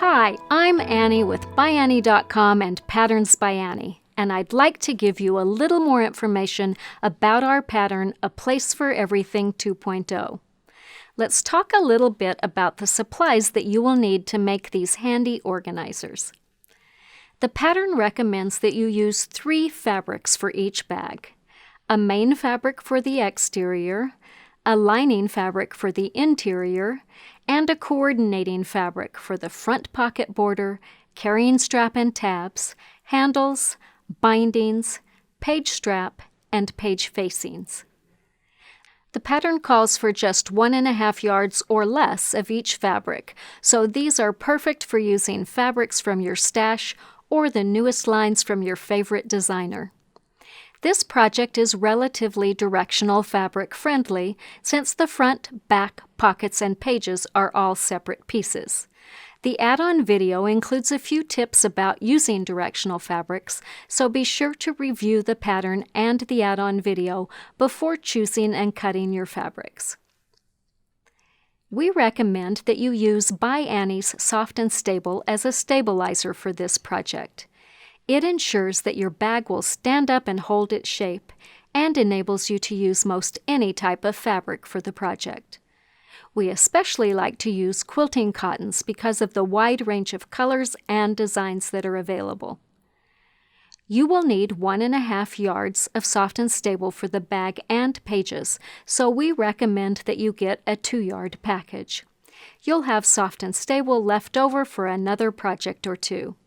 Hi, I'm Annie with ByAnnie.com and Patterns by Annie, and I'd like to give you a little more information about our pattern, A Place for Everything 2.0. Let's talk a little bit about the supplies that you will need to make these handy organizers. The pattern recommends that you use 3 fabrics for each bag: a main fabric for the exterior, a lining fabric for the interior, and a coordinating fabric for the front pocket border, carrying strap and tabs, handles, bindings, page strap, and page facings. The pattern calls for just 1.5 yards or less of each fabric, so these are perfect for using fabrics from your stash or the newest lines from your favorite designer. This project is relatively directional fabric friendly since the front, back, pockets, and pages are all separate pieces. The add-on video includes a few tips about using directional fabrics, so be sure to review the pattern and the add-on video before choosing and cutting your fabrics. We recommend that you use ByAnnie's Soft and Stable as a stabilizer for this project. It ensures that your bag will stand up and hold its shape, and enables you to use most any type of fabric for the project. We especially like to use quilting cottons because of the wide range of colors and designs that are available. You will need 1.5 yards of Soft and Stable for the bag and pages, so we recommend that you get a 2-yard package. You'll have Soft and Stable left over for another project or two.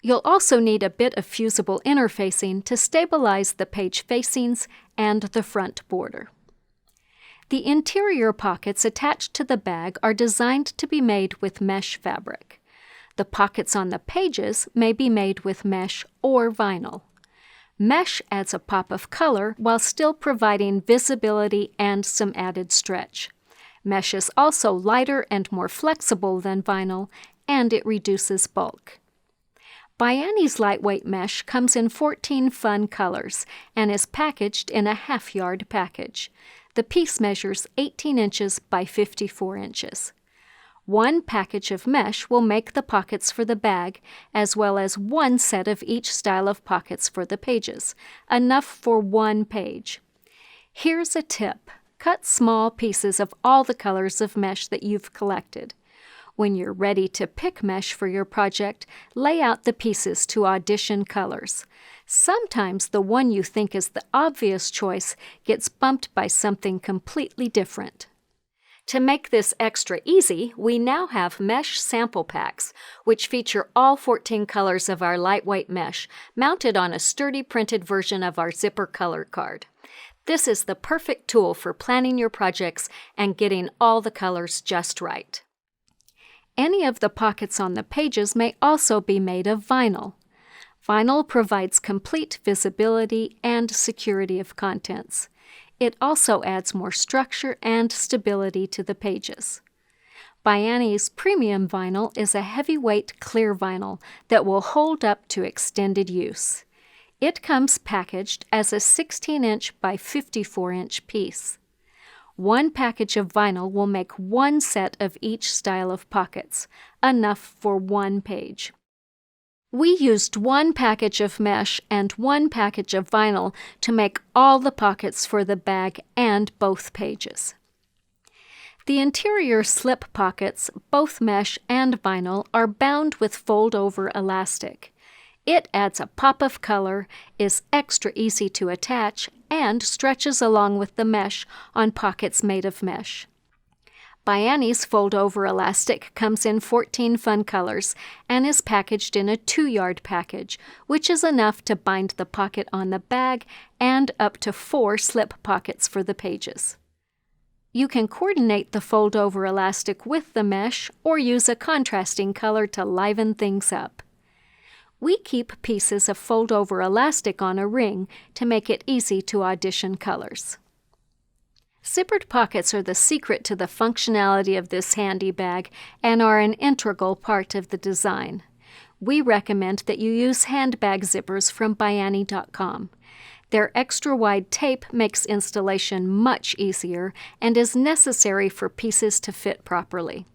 You'll also need a bit of fusible interfacing to stabilize the page facings and the front border. The interior pockets attached to the bag are designed to be made with mesh fabric. The pockets on the pages may be made with mesh or vinyl. Mesh adds a pop of color while still providing visibility and some added stretch. Mesh is also lighter and more flexible than vinyl, and it reduces bulk. ByAnnie's lightweight mesh comes in 14 fun colors and is packaged in a 1/2-yard package. The piece measures 18 inches by 54 inches. One package of mesh will make the pockets for the bag, as well as one set of each style of pockets for the pages, enough for 1 page. Here's a tip: cut small pieces of all the colors of mesh that you've collected. When you're ready to pick mesh for your project, lay out the pieces to audition colors. Sometimes the one you think is the obvious choice gets bumped by something completely different. To make this extra easy, we now have mesh sample packs, which feature all 14 colors of our lightweight mesh, mounted on a sturdy printed version of our zipper color card. This is the perfect tool for planning your projects and getting all the colors just right. Any of the pockets on the pages may also be made of vinyl. Vinyl provides complete visibility and security of contents. It also adds more structure and stability to the pages. ByAnnie's premium vinyl is a heavyweight clear vinyl that will hold up to extended use. It comes packaged as a 16-inch by 54-inch piece. One package of vinyl will make 1 set of each style of pockets, enough for 1 page. We used 1 package of mesh and 1 package of vinyl to make all the pockets for the bag and both pages. The interior slip pockets, both mesh and vinyl, are bound with fold-over elastic. It adds a pop of color, is extra easy to attach, and stretches along with the mesh on pockets made of mesh. ByAnnie's fold-over elastic comes in 14 fun colors and is packaged in a 2-yard package, which is enough to bind the pocket on the bag and up to 4 slip pockets for the pages. You can coordinate the fold-over elastic with the mesh or use a contrasting color to liven things up. We keep pieces of fold-over elastic on a ring to make it easy to audition colors. Zippered pockets are the secret to the functionality of this handy bag and are an integral part of the design. We recommend that you use handbag zippers from ByAnnie.com. Their extra-wide tape makes installation much easier and is necessary for pieces to fit properly.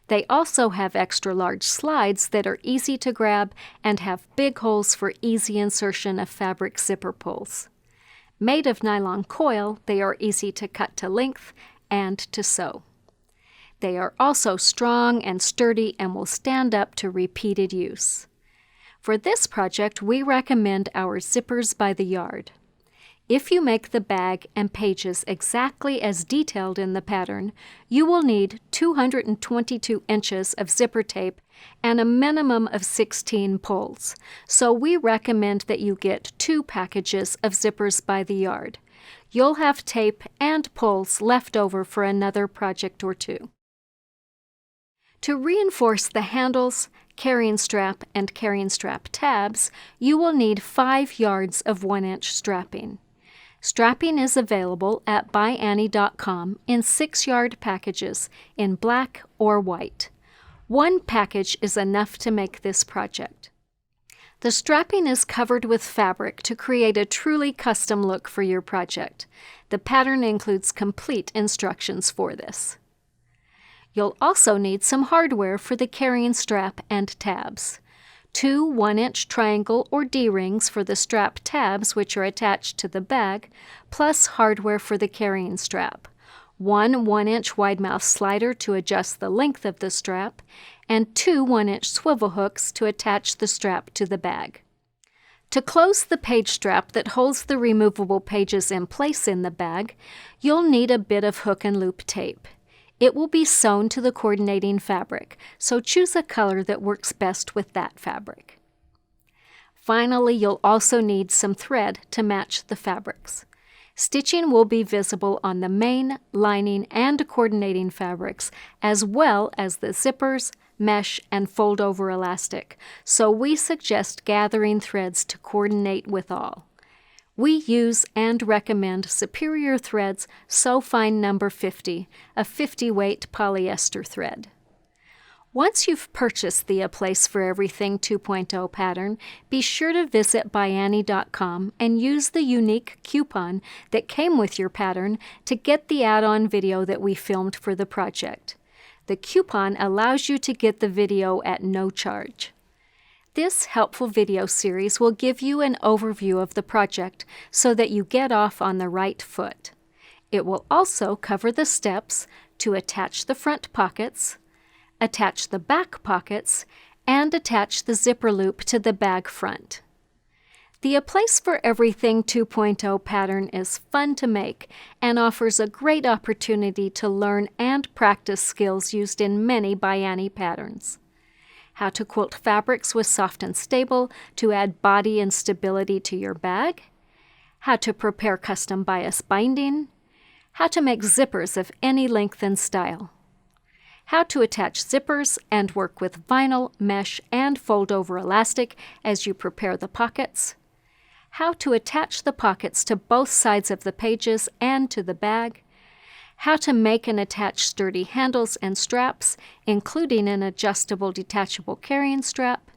They also have extra large slides that are easy to grab and have big holes for easy insertion of fabric zipper pulls. Made of nylon coil, they are easy to cut to length and to sew. They are also strong and sturdy and will stand up to repeated use. For this project, we recommend our zippers by the yard. If you make the bag and pages exactly as detailed in the pattern, you will need 222 inches of zipper tape and a minimum of 16 pulls, so we recommend that you get 2 packages of zippers by the yard. You'll have tape and pulls left over for another project or two. To reinforce the handles, carrying strap, and carrying strap tabs, you will need 5 yards of 1-inch strapping. Strapping is available at ByAnnie.com in 6-yard packages in black or white. 1 package is enough to make this project. The strapping is covered with fabric to create a truly custom look for your project. The pattern includes complete instructions for this. You'll also need some hardware for the carrying strap and tabs. 2 1-inch triangle or D-rings for the strap tabs which are attached to the bag, plus hardware for the carrying strap. 1 1-inch wide mouth slider to adjust the length of the strap, and 2 1-inch swivel hooks to attach the strap to the bag. To close the page strap that holds the removable pages in place in the bag, you'll need a bit of hook and loop tape. It will be sewn to the coordinating fabric, so choose a color that works best with that fabric. Finally, you'll also need some thread to match the fabrics. Stitching will be visible on the main, lining, and coordinating fabrics, as well as the zippers, mesh, and fold-over elastic, so we suggest gathering threads to coordinate with all. We use and recommend Superior Threads Sew Fine number 50, a 50-weight polyester thread. Once you've purchased the A Place for Everything 2.0 pattern, be sure to visit ByAnnie.com and use the unique coupon that came with your pattern to get the add-on video that we filmed for the project. The coupon allows you to get the video at no charge. This helpful video series will give you an overview of the project so that you get off on the right foot. It will also cover the steps to attach the front pockets, attach the back pockets, and attach the zipper loop to the bag front. The A Place for Everything 2.0 pattern is fun to make and offers a great opportunity to learn and practice skills used in many ByAnnie patterns. How to quilt fabrics with soft and stable to add body and stability to your bag, how to prepare custom bias binding, how to make zippers of any length and style, how to attach zippers and work with vinyl, mesh, and fold-over elastic as you prepare the pockets, how to attach the pockets to both sides of the pages and to the bag, how to make and attach sturdy handles and straps, including an adjustable detachable carrying strap,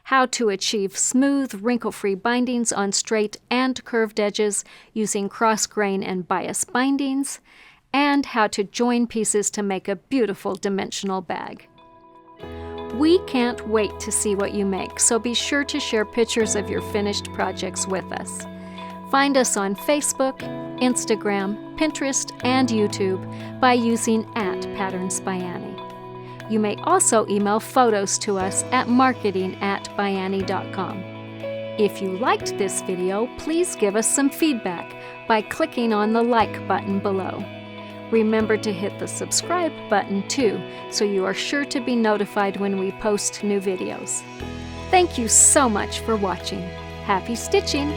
how to achieve smooth, wrinkle-free bindings on straight and curved edges using cross-grain and bias bindings, and how to join pieces to make a beautiful dimensional bag. We can't wait to see what you make, so be sure to share pictures of your finished projects with us. Find us on Facebook, Instagram, Pinterest, and YouTube by using @PatternsByAnnie. You may also email photos to us at marketing@ByAnnie.com. If you liked this video, please give us some feedback by clicking on the like button below. Remember to hit the subscribe button too, so you are sure to be notified when we post new videos. Thank you so much for watching. Happy stitching!